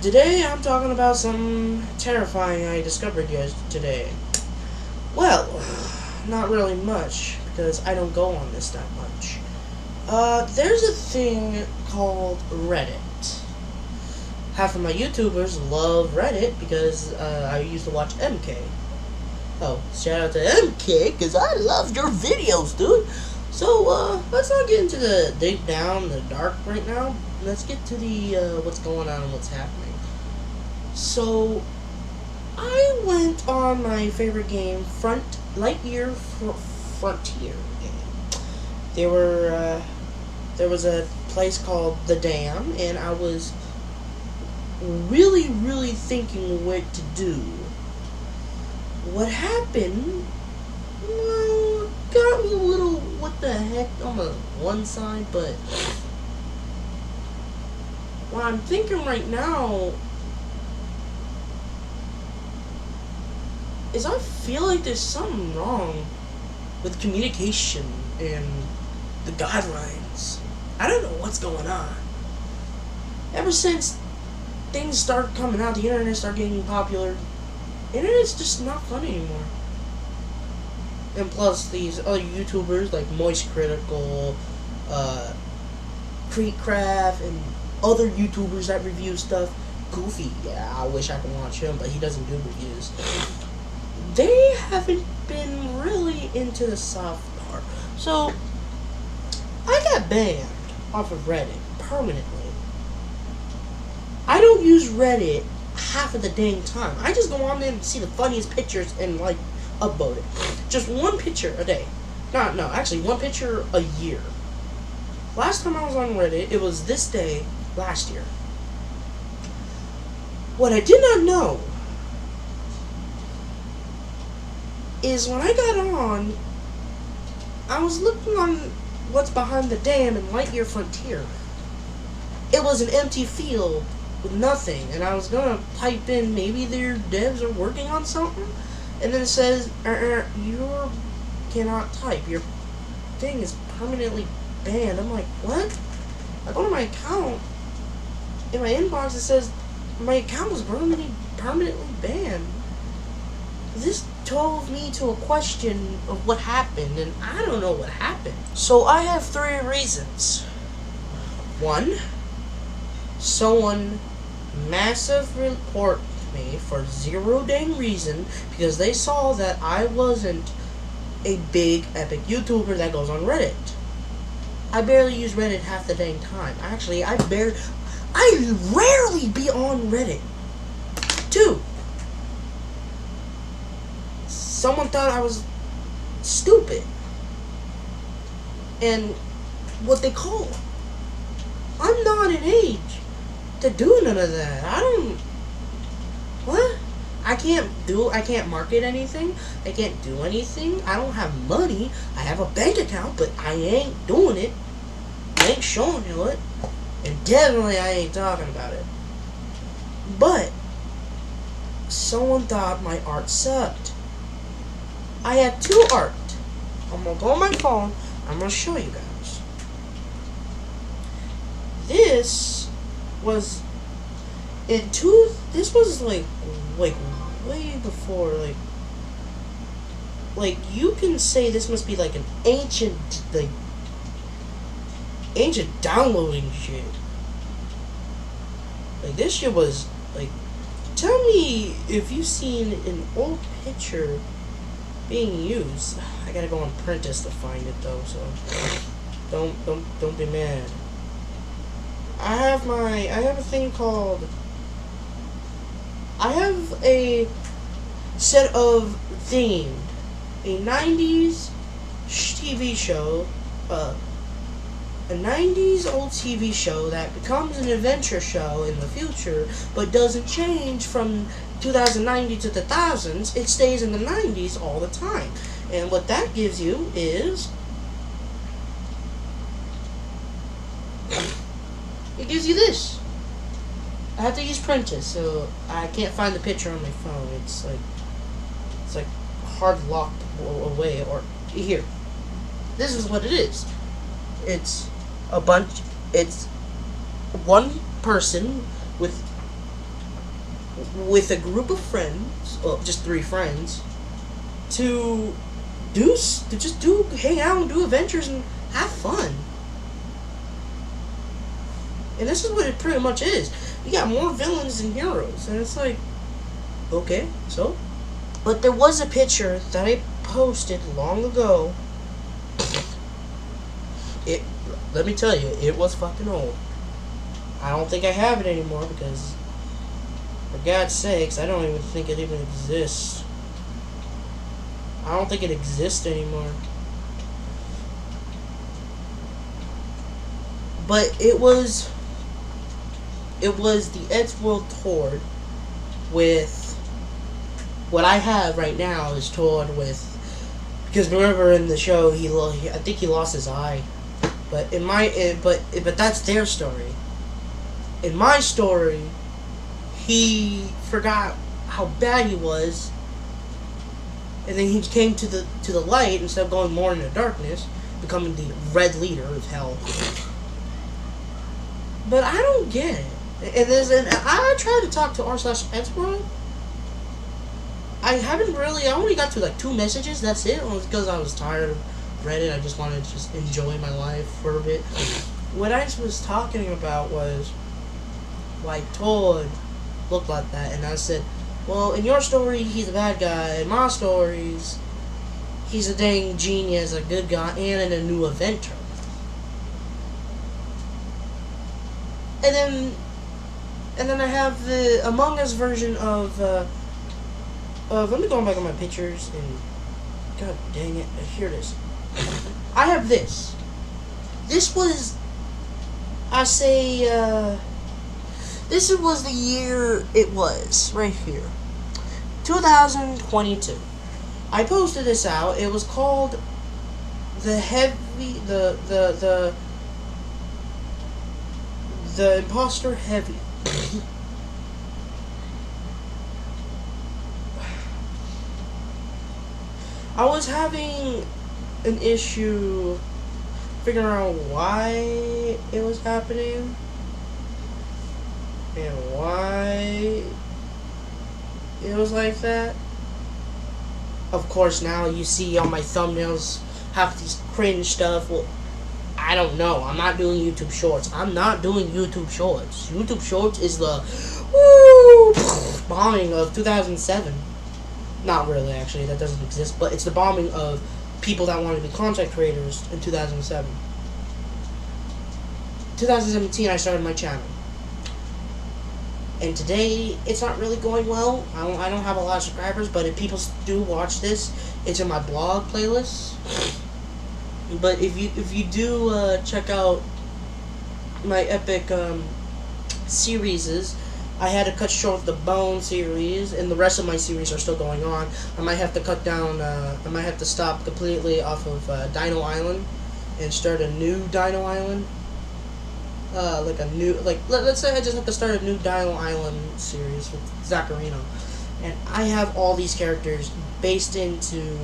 Today I'm talking about something terrifying I discovered today. Well, not really much, because I don't go on this that much. There's a thing called Reddit. Half of my YouTubers love Reddit because I used to watch MK. Oh, shout out to MK, because I love your videos, dude. So, let's not get into the dig down, the dark right now. Let's get to the, what's going on and what's happening. So, I went on my favorite game, Lightyear Frontier game. There was a place called The Dam, and I was really thinking what to do. What happened, well, got me a little, what the heck, on the one side, but what I'm thinking right now is I feel like there's something wrong with communication and the guidelines. I don't know what's going on. Ever since things started coming out, the internet started getting popular, internet's just not fun anymore. And plus, these other YouTubers like Moist Critical, Creekcraft, and other YouTubers that review stuff. Goofy, yeah, I wish I could watch him, but he doesn't do reviews. They haven't been really into the soft part. So, I got banned off of Reddit permanently. I don't use Reddit half of the dang time. I just go on there and see the funniest pictures and, like, upload it. Just one picture a day. No, actually, one picture a year. Last time I was on Reddit, it was this day last year. What I did not know is when I got on, I was looking on what's behind the dam in Lightyear Frontier. It was an empty field with nothing, and I was gonna type in maybe their devs are working on something, and then it says, you cannot type, your thing is permanently banned. I'm like, what? I go to my account, in my inbox it says my account was permanently banned. This drove me to a question of what happened, and I don't know what happened. So I have 3 reasons. 1, someone massive report me for 0 dang reason because they saw that I wasn't a big epic YouTuber that goes on Reddit. I barely use Reddit half the dang time. Actually, I rarely be on Reddit. 2, someone thought I was stupid. And what they call, I'm not an age to do none of that. What? I can't market anything. I can't do anything. I don't have money. I have a bank account, but I ain't doing it. I ain't showing you it. And definitely I ain't talking about it. But someone thought my art sucked. I had 2 art. I'm gonna go on my phone. I'm gonna show you guys. This was this was like way before, like you can say this must be like an ancient downloading shit. Like, this shit was like, tell me if you've seen an old picture being used. I gotta go on Prentice to find it though, so don't be mad. I have a thing called, I have a set of themed, a 90s TV show, a 90s old TV show that becomes an adventure show in the future, but doesn't change from 2090 to the thousands. It stays in the 90s all the time. And what that gives you is, it gives you this. I have to use Prentice, so I can't find the picture on my phone. It's like hard locked away. Or here, this is what it is. It's one person with with a group of friends, well, just 3 friends, to hang out and do adventures and have fun. And this is what it pretty much is. You got more villains than heroes, and it's like, okay, so. But there was a picture that I posted long ago. It, let me tell you, it was fucking old. I don't think I have it anymore because, for God's sakes, I don't even think it even exists. I don't think it exists anymore. But it was the Eddsworld Tord with what I have right now is Tord with, because remember in the show I think he lost his eye, but but that's their story. In my story, he forgot how bad he was, and then he came to the light instead of going more into darkness, becoming the Red Leader of Hell. But I don't get it. And I tried to talk to r/Eddsworld. I only got to like 2 messages, that's it. It was because I was tired of Reddit. I just wanted to just enjoy my life for a bit. What I was talking about was why Todd looked like that, and I said, well, in your story, he's a bad guy. In my stories, he's a dang genius, a good guy, and a new inventor. And then I have the Among Us version of let me go back on my pictures and god dang it, here it is. I have this. This was this was the year it was right here. 2022. I posted this out. It was called the Imposter Heavy. I was having an issue figuring out why it was happening and why it was like that. Of course, now you see on my thumbnails half these cringe stuff. Well, I don't know. I'm not doing YouTube Shorts. YouTube Shorts is the bombing of 2007. Not really, actually. That doesn't exist. But it's the bombing of people that wanted to be content creators in 2007. 2017, I started my channel. And today, it's not really going well. I don't have a lot of subscribers, but if people do watch this, it's in my blog playlist. But if you do check out my epic series, I had to cut short the Bone series, and the rest of my series are still going on. I might have to cut down. I might have to stop completely off of Dino Island and start a new Dino Island. Let's say I just have to start a new Dino Island series with Zacharino, and I have all these characters based into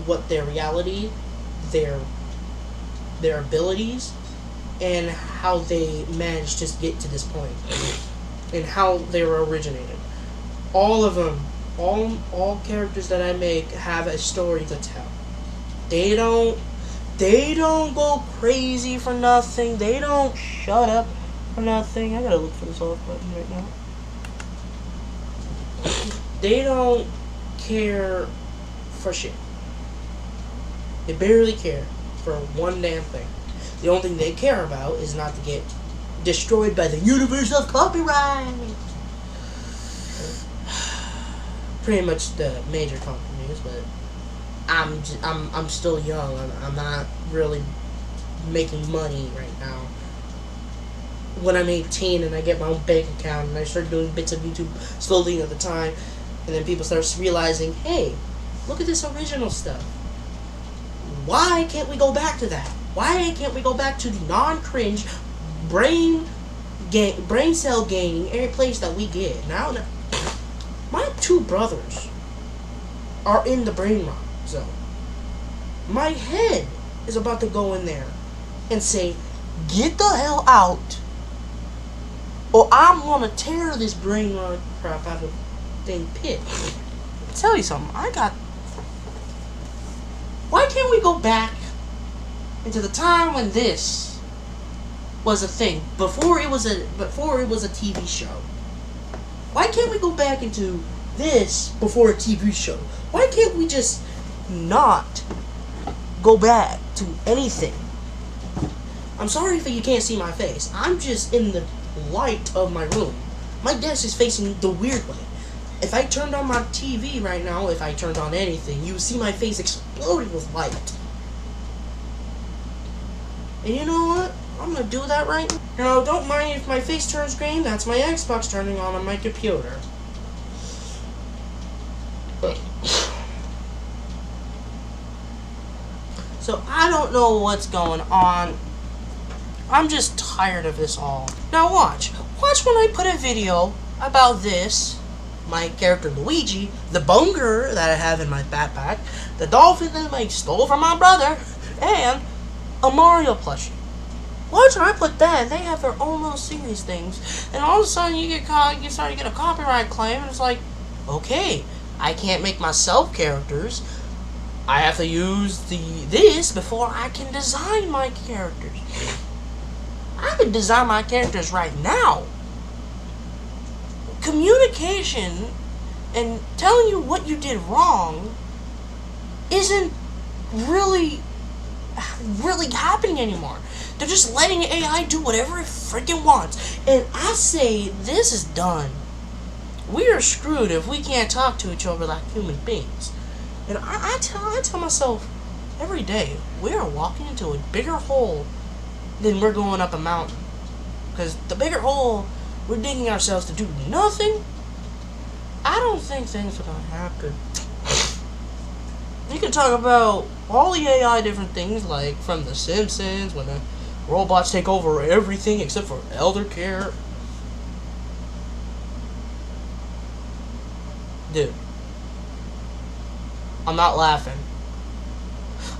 what their reality, their abilities, and how they managed to get to this point, and how they were originated. All of them, all characters that I make have a story to tell. They don't go crazy for nothing. They don't shut up for nothing. I gotta look for this off button right now. They don't care for shit. They barely care for one damn thing. The only thing they care about is not to get destroyed by the universe of copyright. Pretty much the major companies, but I'm still young. I'm not really making money right now. When I'm 18 and I get my own bank account and I start doing bits of YouTube slowly at the time, and then people start realizing, hey, look at this original stuff. Why can't we go back to that? Why can't we go back to the non-cringe brain cell gaining every place that we get? Now, my 2 brothers are in the brain rot zone. My head is about to go in there and say, get the hell out or I'm gonna tear this brain rot crap out of the dang pit. I'll tell you something, why can't we go back into the time when this was a thing, before it was a TV show? Why can't we go back into this before a TV show? Why can't we just not go back to anything? I'm sorry if you can't see my face. I'm just in the light of my room. My desk is facing the weird way. If I turned on my TV right now, if I turned on anything, you would see my face exploding with light. And you know what? I'm gonna do that right now. Don't mind if my face turns green. That's my Xbox turning on my computer. So I don't know what's going on. I'm just tired of this all. Now watch when I put a video about this, my character Luigi, the bunker that I have in my backpack, the dolphin that I stole from my brother, and a Mario plushie. Watch when I put that, they have their own little series things, and all of a sudden you start to get a copyright claim, and it's like, okay, I can't make myself characters. I have to use this before I can design my characters. I can design my characters right now. Communication and telling you what you did wrong isn't really happening anymore. They're just letting AI do whatever it freaking wants. And I say this is done. We are screwed if we can't talk to each other like human beings. And I tell myself every day, we are walking into a bigger hole than we're going up a mountain. Because the bigger hole we're digging ourselves to do nothing, I don't think things are going to happen. You can talk about all the AI different things, like from The Simpsons, when the robots take over everything except for elder care. Dude, I'm not laughing.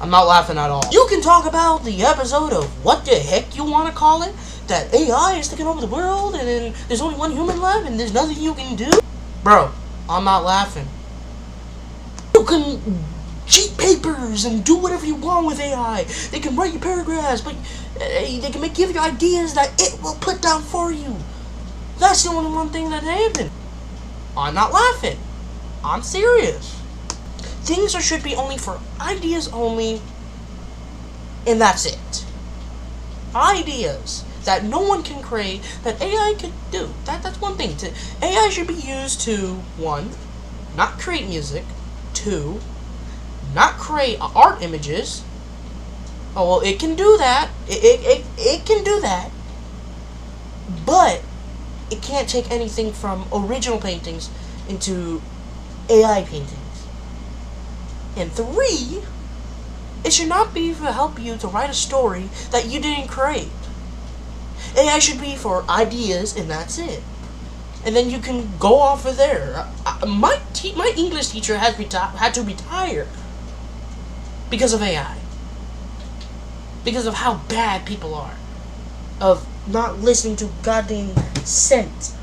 I'm not laughing at all. You can talk about the episode of what the heck you want to call it, that AI is taking over the world, and then there's only one human left, and there's nothing you can do. Bro, I'm not laughing. You can cheat papers and do whatever you want with AI. They can write you paragraphs, but they can give you ideas that it will put down for you. That's the only one thing that happened. I'm not laughing. I'm serious. Things should be only for ideas only, and that's it. Ideas that no one can create, that AI could do. That's one thing. AI should be used to, 1, not create music, 2, not create art images. Oh, well, it can do that. It can do that. But it can't take anything from original paintings into AI paintings. And 3, it should not be to help you to write a story that you didn't create. AI should be for ideas, and that's it. And then you can go off of there. My English teacher had to retire because of AI. Because of how bad people are. Of not listening to goddamn sense.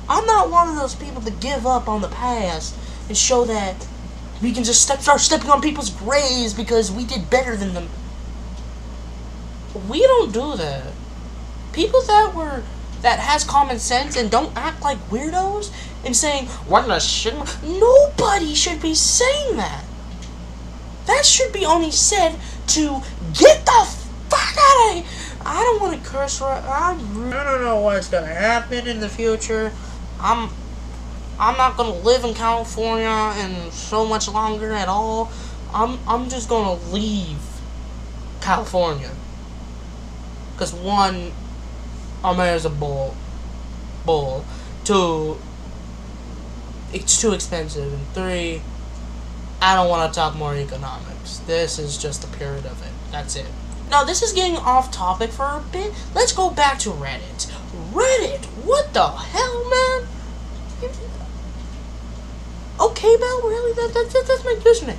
I'm not one of those people to give up on the past and show that we can just start stepping on people's graves because we did better than them. We don't do that. People that has common sense and don't act like weirdos and saying, what the shit? Nobody should be saying that. That should be only said to get the fuck out of here. I don't want to curse right. I don't know what's gonna happen in the future. I'm not gonna live in California and so much longer at all. I'm just gonna leave California. Cause 1, America's a bull. 2, it's too expensive. And 3, I don't want to talk more economics. This is just the period of it. That's it. Now, this is getting off topic for a bit. Let's go back to Reddit. Reddit? What the hell, man? Okay, Bell, really? That's my username.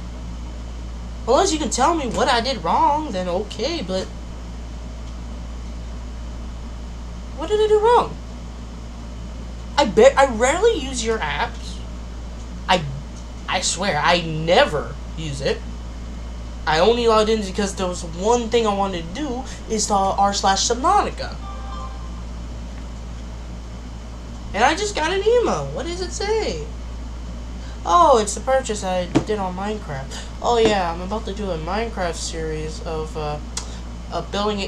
Unless you can tell me what I did wrong, then okay, but What did I do wrong? I rarely use your apps. I swear, I never use it. I only logged in because there was one thing I wanted to do is the r/Subnautica. And I just got an email. What does it say? Oh, it's the purchase I did on Minecraft. Oh yeah, I'm about to do a Minecraft series of building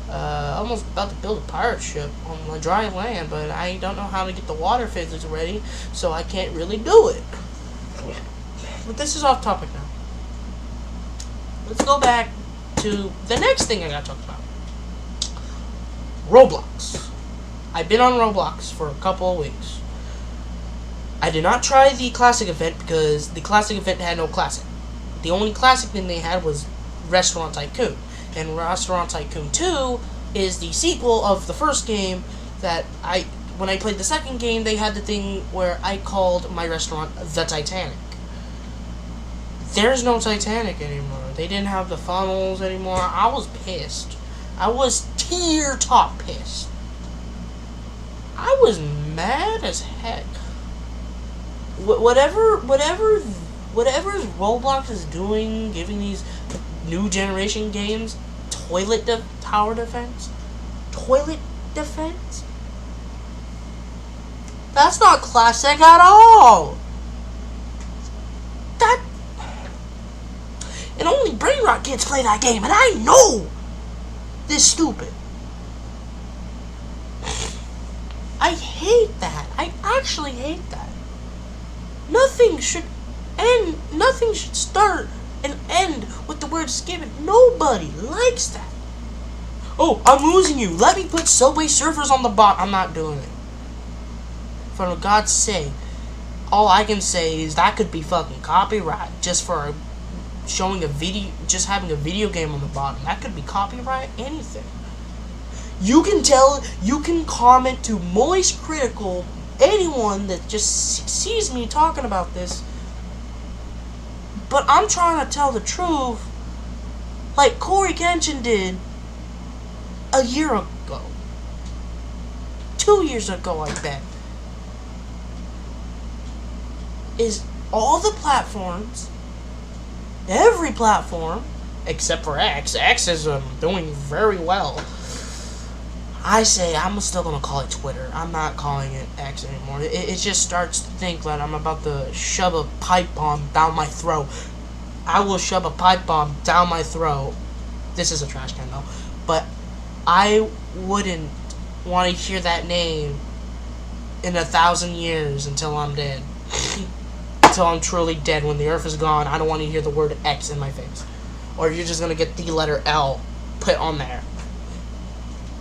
almost about to build a pirate ship on the dry land, but I don't know how to get the water physics ready, so I can't really do it. But this is off topic now. Let's go back to the next thing I gotta talk about. Roblox. I've been on Roblox for a couple of weeks. I did not try the classic event because the classic event had no classic. The only classic thing they had was Restaurant Tycoon. And Restaurant Tycoon 2 is the sequel of the first game that when I played the second game, they had the thing where I called my restaurant the Titanic. There's no Titanic anymore. They didn't have the funnels anymore. I was pissed. I was tear-top pissed. I was mad as heck. Whatever Roblox is doing, giving these new generation games tower defense? Toilet defense? That's not classic at all! And only brain rot kids play that game, and I know this stupid. I hate that. I actually hate that. Nothing should start and end with the word skip it. Nobody likes that. Oh, I'm losing you. Let me put Subway Surfers on the bot. I'm not doing it. For God's sake. All I can say is that could be fucking copyright just for showing a video, just having a video game on the bottom. That could be copyright anything. You can comment to Moist Critical, anyone that just sees me talking about this. But I'm trying to tell the truth, like Corey Kenshin did a year ago. 2 years ago, I bet. Is all the platforms, every platform, except for X. X is doing very well. I say I'm still gonna call it Twitter. I'm not calling it X anymore. It just starts to think that I'm about to shove a pipe bomb down my throat. I will shove a pipe bomb down my throat. This is a trash can though. But I wouldn't want to hear that name in 1,000 years until I'm dead. Until I'm truly dead. When the earth is gone, I don't want to hear the word X in my face. Or you're just gonna get the letter L put on there.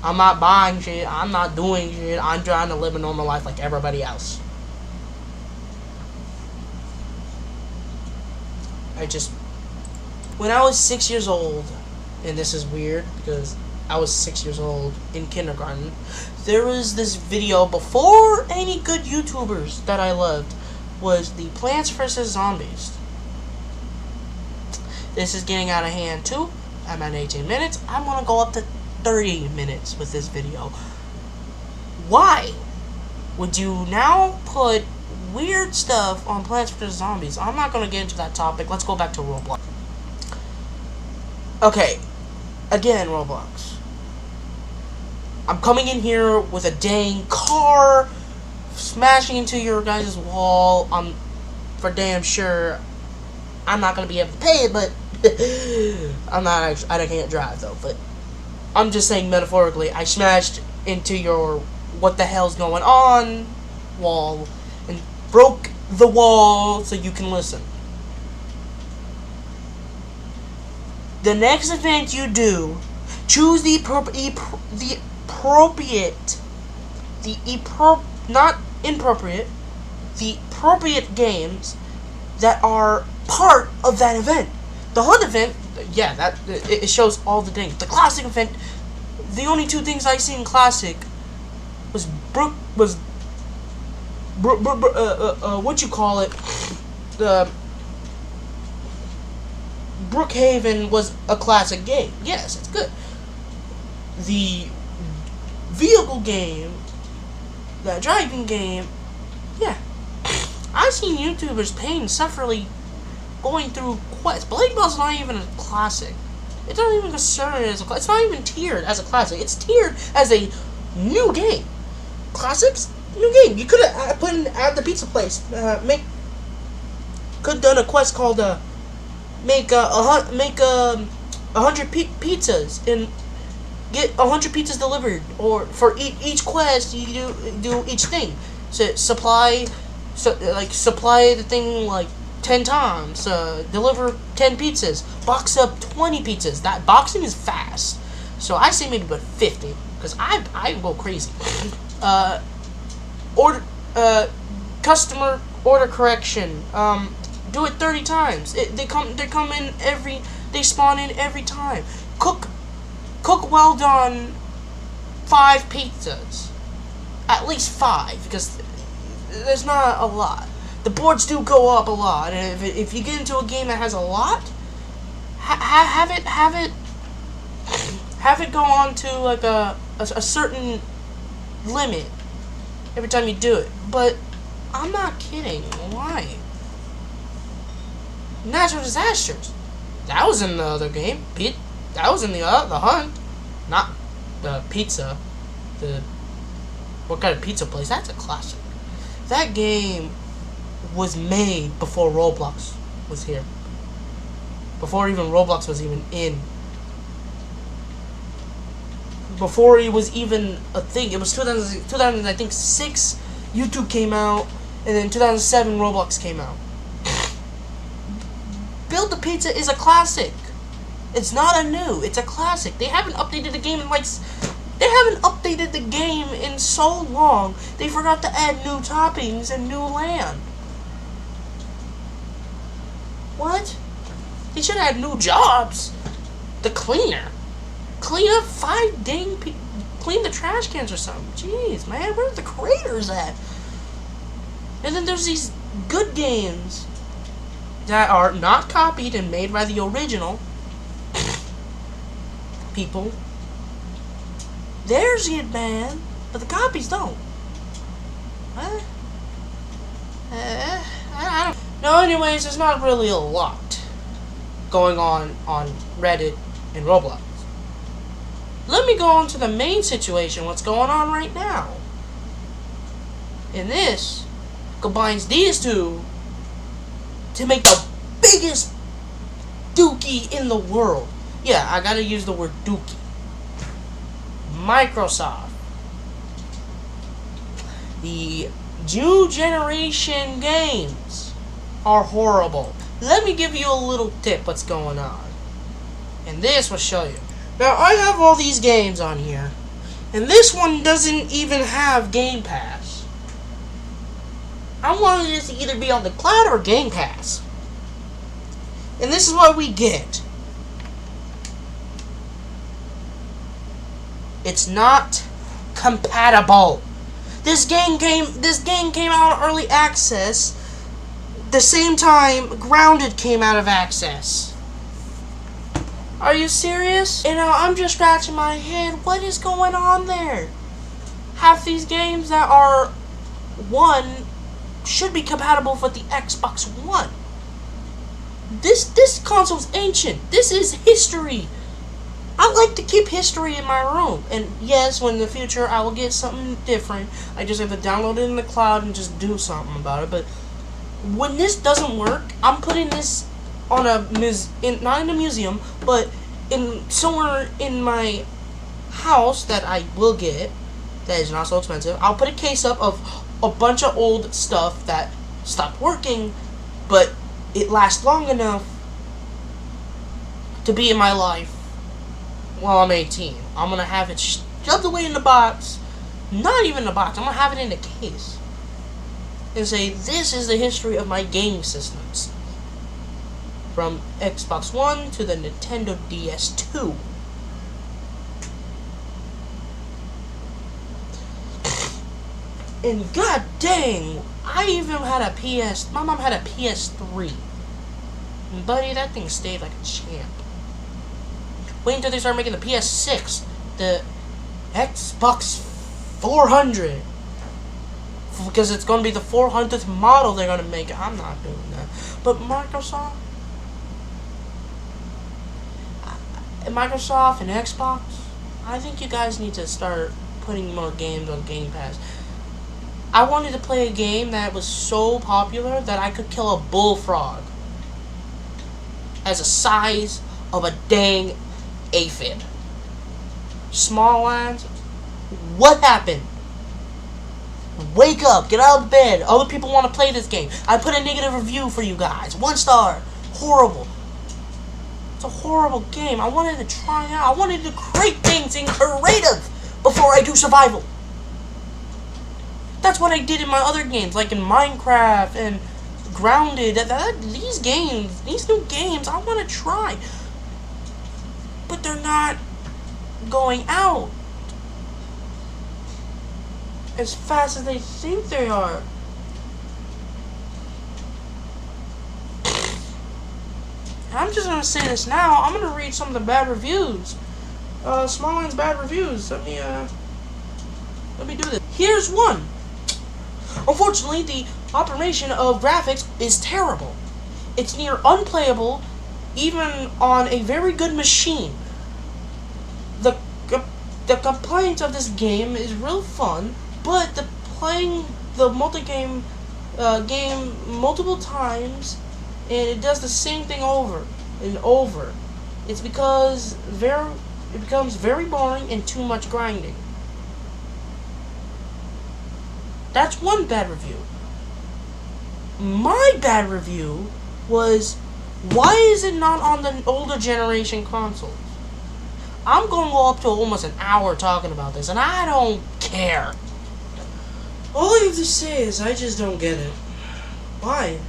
I'm not buying shit. I'm not doing shit. I'm trying to live a normal life like everybody else. When I was 6 years old, and this is weird because I was 6 years old in kindergarten, there was this video before any good YouTubers that I loved, was the Plants vs. Zombies. This is getting out of hand too. I'm at 18 minutes. I'm gonna go up to 30 minutes with this video. Why would you now put weird stuff on Plants vs. Zombies? I'm not gonna get into that topic. Let's go back to Roblox. Okay, again, Roblox. I'm coming in here with a dang car, smashing into your guys' wall. I'm for damn sure I'm not gonna be able to pay it, but I can't drive though, but I'm just saying metaphorically, I smashed into your what the hell's going on wall and broke the wall so you can listen. The next event you do, choose the appropriate games that are part of that event. The HUD event, yeah, that it shows all the things. The classic event, the only two things I see in classic was what you call it, the Brookhaven was a classic game. Yes, it's good. the vehicle game, the driving game, yeah. I've seen YouTubers painsufferingly going through quests. Blade Ball's not even a classic. It doesn't even consider it as a classic. It's not even tiered as a classic. It's tiered as a new game. Classics, new game. You could have put in at the pizza place. Could have done a quest called make 100 pizzas and get 100 pizzas delivered. Or for each quest, you do each thing. So supply the thing like 10 times. Deliver 10 pizzas. Box up 20 pizzas. That boxing is fast. So I say maybe about 50 because I go crazy. Customer order correction. Do it 30 times. They spawn in every time. Cook well done 5 pizzas. At least 5 because there's not a lot. The boards do go up a lot, and if you get into a game that has a lot, have it go on to like a certain limit every time you do it. But I'm not kidding. Why? Natural disasters. That was in the other game. That was in the hunt, not the pizza. What kind of pizza place? That's a classic. That game was made before Roblox was here. Before even Roblox was even in. Before it was even a thing. It was 2000 I think 6 YouTube came out, and then 2007 Roblox came out. Build the Pizza is a classic. It's not a new. It's a classic. They haven't updated the game in so long. They forgot to add new toppings and new land. What? They should have had new jobs. The cleaner. Clean up 5 dang people. Clean the trash cans or something. Jeez, man, where's the creators at? And then there's these good games that are not copied and made by the original people. There's it, man. But the copies don't. What? I don't. No, anyways, there's not really a lot going on Reddit and Roblox. Let me go on to the main situation, what's going on right now. And this combines these two to make the biggest dookie in the world. Yeah, I gotta use the word dookie. Microsoft. The new generation games are horrible. Let me give you a little tip what's going on. And this will show you. Now, I have all these games on here. And this one doesn't even have Game Pass. I wanted this to either be on the cloud or Game Pass. And this is what we get. It's not compatible. This game came out of early access the same time Grounded came out of access. Are you serious? You know, I'm just scratching my head. What is going on there? Half these games that are one should be compatible with the Xbox One. This console's ancient. This is history. I like to keep history in my room. And yes, when in the future I will get something different, I just have to download it in the cloud and just do something about it. But when this doesn't work, I'm putting this on not in a museum, but in somewhere in my house that I will get, that is not so expensive. I'll put a case up of a bunch of old stuff that stopped working, but it lasts long enough to be in my life while I'm 18. I'm gonna have it shoved away in the box. Not even in the box. I'm gonna have it in a case and say, this is the history of my gaming systems. From Xbox One to the Nintendo DS2. And god dang, I even had a my mom had a PS3. And buddy, that thing stayed like a champ. Wait until they start making the PS6. the Xbox 400. Because it's going to be the 400th model they're going to make. I'm not doing that. But Microsoft and Xbox, I think you guys need to start putting more games on Game Pass. I wanted to play a game that was so popular that I could kill a bullfrog as a size of a dang aphid. Small lands. What happened? Wake up, get out of bed. Other people want to play this game. I put a negative review for you guys. 1 star. Horrible. It's a horrible game. I wanted to try out. I wanted to create things in creative before I do survival. That's what I did in my other games, like in Minecraft and Grounded. These new games, I want to try. But they're not going out as fast as they think they are. I'm just gonna say this now. I'm gonna read some of the bad reviews. Smallland's bad reviews. Let me do this. Here's one. Unfortunately, the operation of graphics is terrible. It's near unplayable, even on a very good machine. The complaint of this game is real fun, but playing the game multiple times, and it does the same thing over and over. It becomes very boring and too much grinding. That's one bad review. My bad review was, why is it not on the older generation consoles? I'm going to go up to almost an hour talking about this, and I don't care. All I have to say is I just don't get it. Why?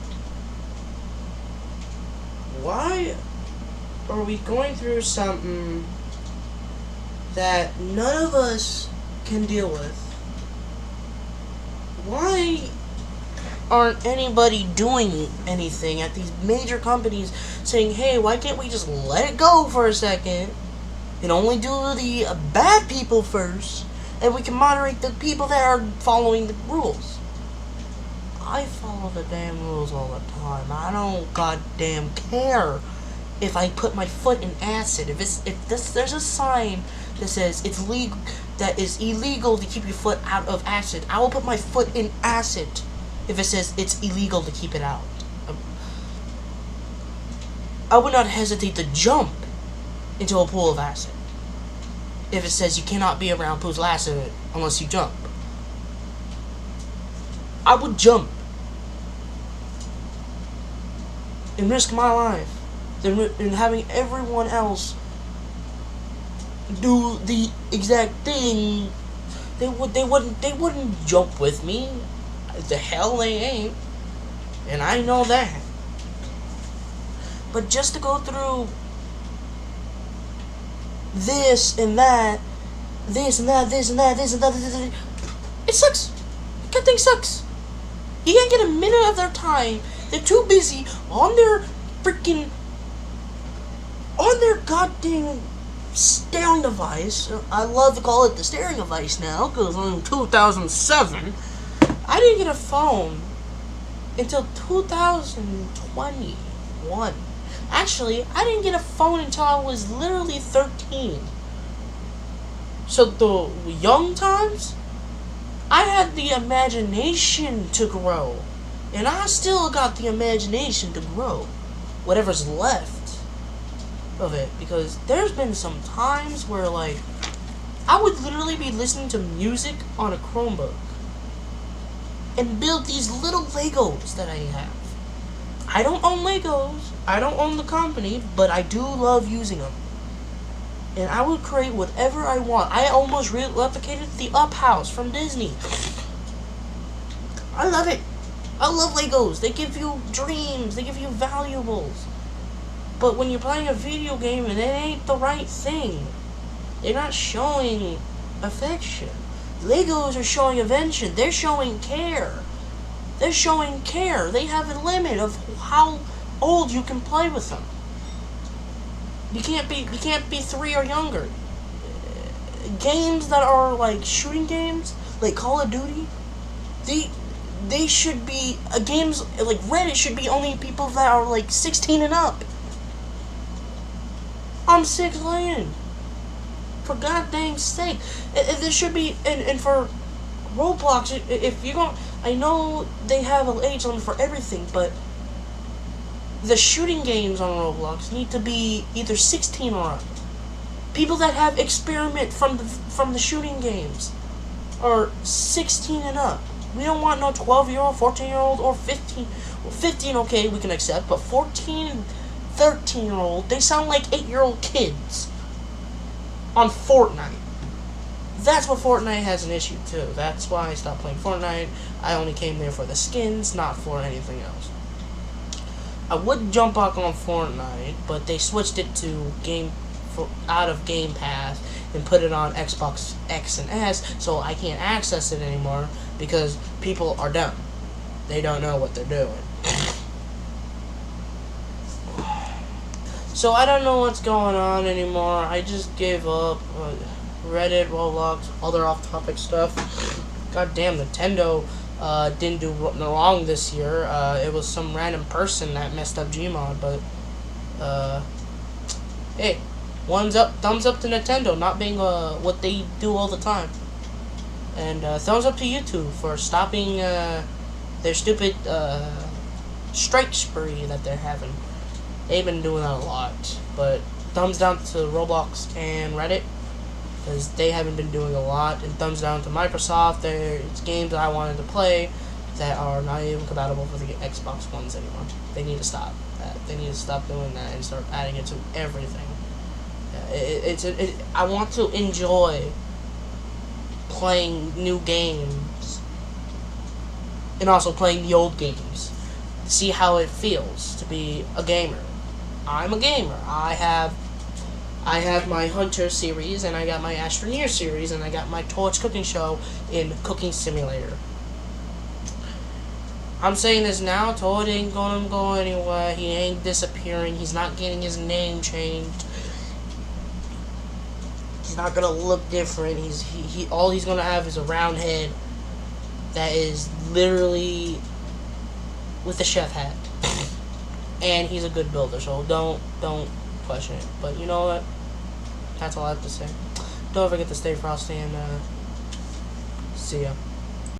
Why are we going through something that none of us can deal with? Why aren't anybody doing anything at these major companies saying, hey, why can't we just let it go for a second and only do the bad people first, and we can moderate the people that are following the rules? I follow the damn rules all the time. I don't goddamn care if I put my foot in acid. There's a sign that says it's legal, that is illegal to keep your foot out of acid, I will put my foot in acid if it says it's illegal to keep it out. I would not hesitate to jump into a pool of acid if it says you cannot be around pools of acid unless you jump. I would jump and risk my life than having everyone else do the exact thing. They wouldn't jump with me. The hell they ain't. And I know that. But just to go through this and that, it sucks. That thing sucks. You can't get a minute of their time. They're too busy on their goddamn steering device. I love to call it the steering device now, because in 2007, I didn't get a phone until 2021. Actually, I didn't get a phone until I was literally 13. So the young times, I had the imagination to grow. And I still got the imagination to grow whatever's left of it. Because there's been some times where, like, I would literally be listening to music on a Chromebook and build these little Legos that I have. I don't own Legos, I don't own the company, but I do love using them. And I would create whatever I want. I almost replicated the Up House from Disney. I love it. I love Legos. They give you dreams, they give you valuables. But when you're playing a video game and it ain't the right thing, they're not showing affection. Legos are showing invention. They're showing care. They're showing care. They have a limit of how old you can play with them. You can't be 3 or younger. games that are like shooting games, like Call of Duty, they should be games like Reddit should be only people that are like 16 and up. I'm 6 for god dang sake. There should be and for Roblox, if you're going, I know they have an age limit for everything, but the shooting games on Roblox need to be either 16 or up. People that have experiment from the shooting games are 16 and up. We don't want no 12-year-old, 14-year-old, or 15. Well, 15, okay, we can accept, but 14 and 13-year-old, they sound like 8-year-old kids on Fortnite. That's what Fortnite has an issue too. That's why I stopped playing Fortnite. I only came there for the skins, not for anything else. I would jump back on Fortnite, but they switched it to out of Game Pass and put it on Xbox X and S, so I can't access it anymore because people are dumb. They don't know what they're doing. So I don't know what's going on anymore. I just gave up. Reddit, Roblox, other off-topic stuff. God damn, Nintendo didn't do wrong this year. It was some random person that messed up Gmod, but hey, thumbs up to Nintendo not being what they do all the time, and thumbs up to YouTube for stopping their stupid strike spree that they're having. They've been doing that a lot, but thumbs down to Roblox and Reddit, because they haven't been doing a lot, and thumbs down to Microsoft. It's games that I wanted to play that are not even compatible for the Xbox Ones anymore. They need to stop that. They need to stop doing that and start adding it to everything. I want to enjoy playing new games and also playing the old games. See how it feels to be a gamer. I'm a gamer. I have my Hunter series, and I got my Astroneer series, and I got my Torch cooking show in Cooking Simulator. I'm saying this now, Todd ain't gonna go anywhere. He ain't disappearing. He's not getting his name changed. He's not gonna look different. All he's gonna have is a round head that is literally with a chef hat. And he's a good builder, so don't question it. But you know what? That's all I have to say. Don't forget to stay frosty, and see ya.